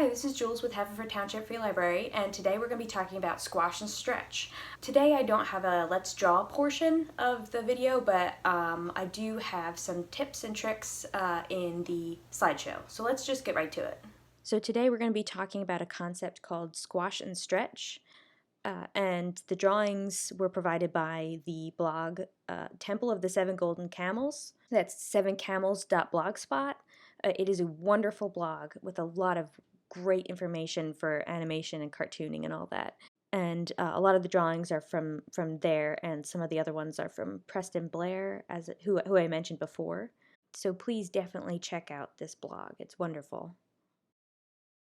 Hi, this is Jules with Haverford Township Free Library, and today we're going to be talking about squash and stretch. Today I don't have a let's draw portion of the video, but I do have some tips and tricks in the slideshow. So let's just get right to it. So today we're going to be talking about a concept called squash and stretch. And the drawings were provided by the blog Temple of the Seven Golden Camels. That's sevencamels.blogspot. It is a wonderful blog with a lot of great information for animation and cartooning and all that. And a lot of the drawings are from there, and some of the other ones are from Preston Blair, who I mentioned before. So please definitely check out this blog. It's wonderful.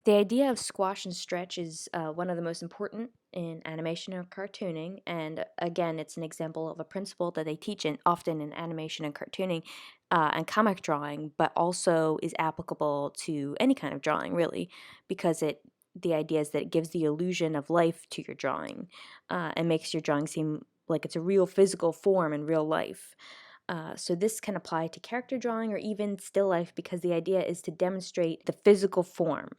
The idea of squash and stretch is one of the most important in animation or cartooning, and again, it's an example of a principle that they teach often in animation and cartooning and comic drawing, but also is applicable to any kind of drawing, really, because the idea is that it gives the illusion of life to your drawing and makes your drawing seem like it's a real physical form in real life. So this can apply to character drawing or even still life because the idea is to demonstrate the physical form.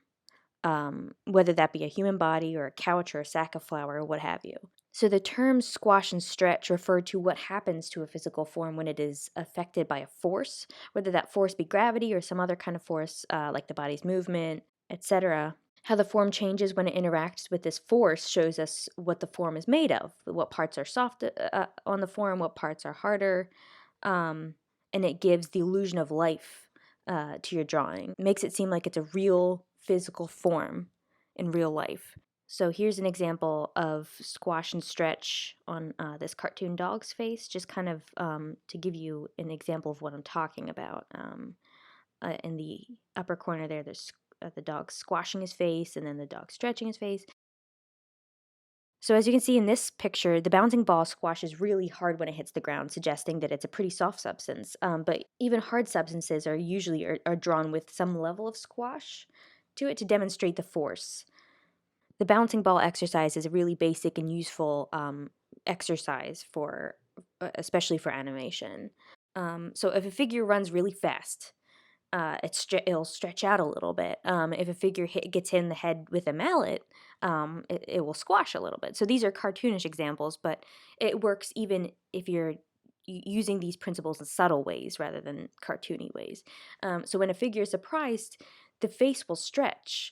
Whether that be a human body or a couch or a sack of flour or what have you. So the terms squash and stretch refer to what happens to a physical form when it is affected by a force, whether that force be gravity or some other kind of force like the body's movement, etc. How the form changes when it interacts with this force shows us what the form is made of, what parts are soft on the form, what parts are harder, and it gives the illusion of life to your drawing. It makes it seem like it's a real physical form in real life. So here's an example of squash and stretch on this cartoon dog's face, just kind of to give you an example of what I'm talking about. In the upper corner there's the dog squashing his face and then the dog stretching his face. So as you can see in this picture, the bouncing ball squashes really hard when it hits the ground, suggesting that it's a pretty soft substance. But even hard substances are usually are drawn with some level of squash to it to demonstrate the force. The bouncing ball exercise is a really basic and useful exercise for, especially for animation. So if a figure runs really fast, it'll stretch out a little bit. If a figure gets hit in the head with a mallet, it will squash a little bit. So these are cartoonish examples, but it works even if you're using these principles in subtle ways rather than cartoony ways. So when a figure is surprised, the face will stretch.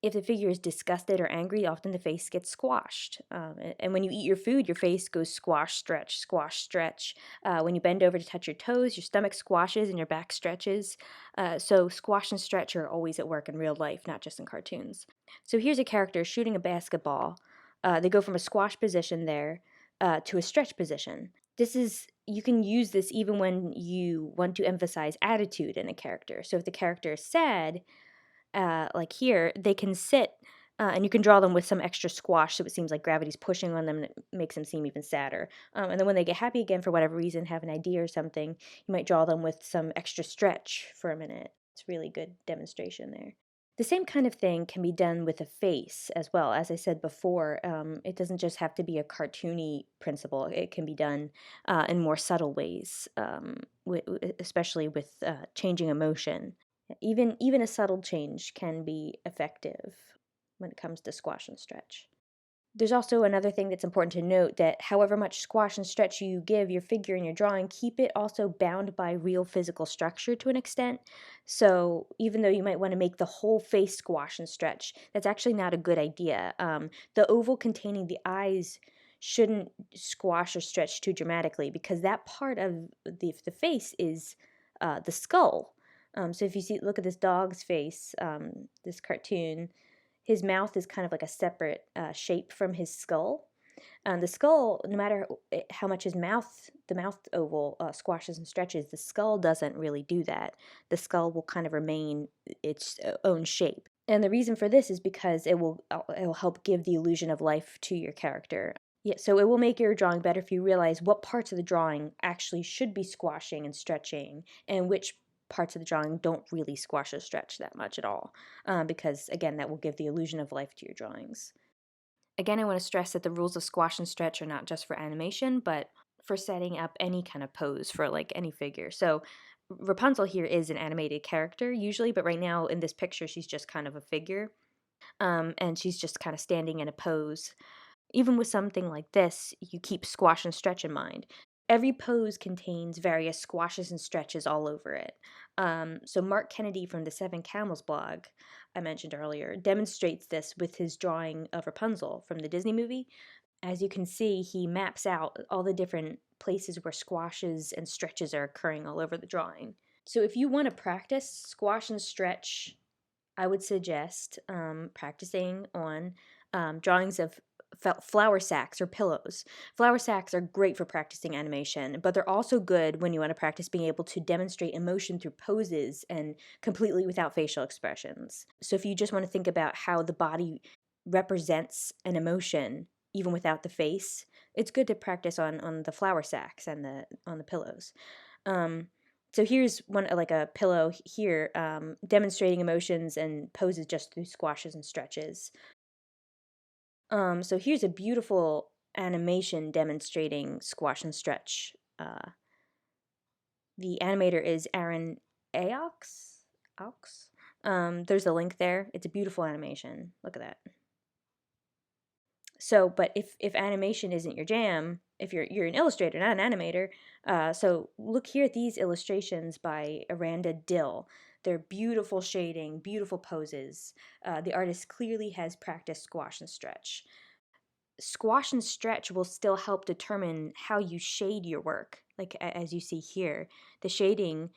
If the figure is disgusted or angry, often the face gets squashed. And when you eat your food, your face goes squash, stretch, squash, stretch. When you bend over to touch your toes, your stomach squashes and your back stretches. So squash and stretch are always at work in real life, not just in cartoons. So here's a character shooting a basketball. They go from a squash position there to a stretch position. You can use this even when you want to emphasize attitude in a character. So if the character is sad, like here, they can sit and you can draw them with some extra squash so it seems like gravity's pushing on them and it makes them seem even sadder. And then when they get happy again for whatever reason, have an idea or something, you might draw them with some extra stretch for a minute. It's a really good demonstration there. The same kind of thing can be done with a face as well. As I said before, it doesn't just have to be a cartoony principle. It can be done in more subtle ways, especially with changing emotion. Even a subtle change can be effective when it comes to squash and stretch. There's also another thing that's important to note, that however much squash and stretch you give your figure in your drawing, keep it also bound by real physical structure to an extent. So even though you might want to make the whole face squash and stretch, that's actually not a good idea. The oval containing the eyes shouldn't squash or stretch too dramatically because that part of the face is the skull. So if you look at this dog's face, this cartoon, his mouth is kind of like a separate shape from his skull. The skull, no matter how much the mouth oval squashes and stretches, the skull doesn't really do that. The skull will kind of remain its own shape. And the reason for this is because it will help give the illusion of life to your character. Yeah, so it will make your drawing better if you realize what parts of the drawing actually should be squashing and stretching and which parts of the drawing don't really squash or stretch that much at all, because again, that will give the illusion of life to your drawings. Again, I want to stress that the rules of squash and stretch are not just for animation, but for setting up any kind of pose for like any figure. So Rapunzel here is an animated character usually, but right now in this picture she's just kind of a figure, and she's just kind of standing in a pose. Even with something like this, you keep squash and stretch in mind. Every pose contains various squashes and stretches all over it. So Mark Kennedy from the Seven Camels blog I mentioned earlier demonstrates this with his drawing of Rapunzel from the Disney movie. As you can see, he maps out all the different places where squashes and stretches are occurring all over the drawing. So if you want to practice squash and stretch, I would suggest practicing on drawings of flour sacks or pillows. Flour sacks are great for practicing animation, but they're also good when you want to practice being able to demonstrate emotion through poses and completely without facial expressions. So if you just want to think about how the body represents an emotion even without the face, it's good to practice on the flour sacks and on the pillows. So here's one like a pillow here demonstrating emotions and poses just through squashes and stretches. So here's a beautiful animation demonstrating squash and stretch. The animator is Aaron Aox. There's a link there. It's a beautiful animation. Look at that. So, but if animation isn't your jam, if you're an illustrator, not an animator, so look here at these illustrations by Aranda Dill. They're beautiful shading, beautiful poses. The artist clearly has practiced squash and stretch. Squash and stretch will still help determine how you shade your work. Like as you see here, the shading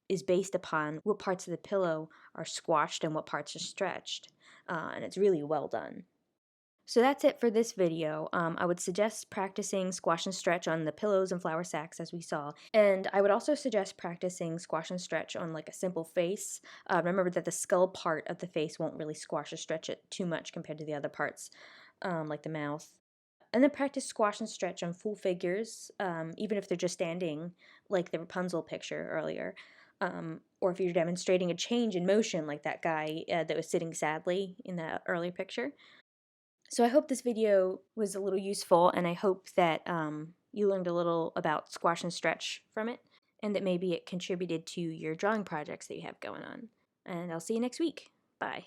is based upon what parts of the pillow are squashed and what parts are stretched, and it's really well done. So that's it for this video. I would suggest practicing squash and stretch on the pillows and flour sacks as we saw. And I would also suggest practicing squash and stretch on like a simple face. Remember that the skull part of the face won't really squash or stretch it too much compared to the other parts, like the mouth. And then practice squash and stretch on full figures, even if they're just standing, like the Rapunzel picture earlier. Or if you're demonstrating a change in motion like that guy that was sitting sadly in that earlier picture. So I hope this video was a little useful, and I hope that you learned a little about squash and stretch from it, and that maybe it contributed to your drawing projects that you have going on. And I'll see you next week. Bye.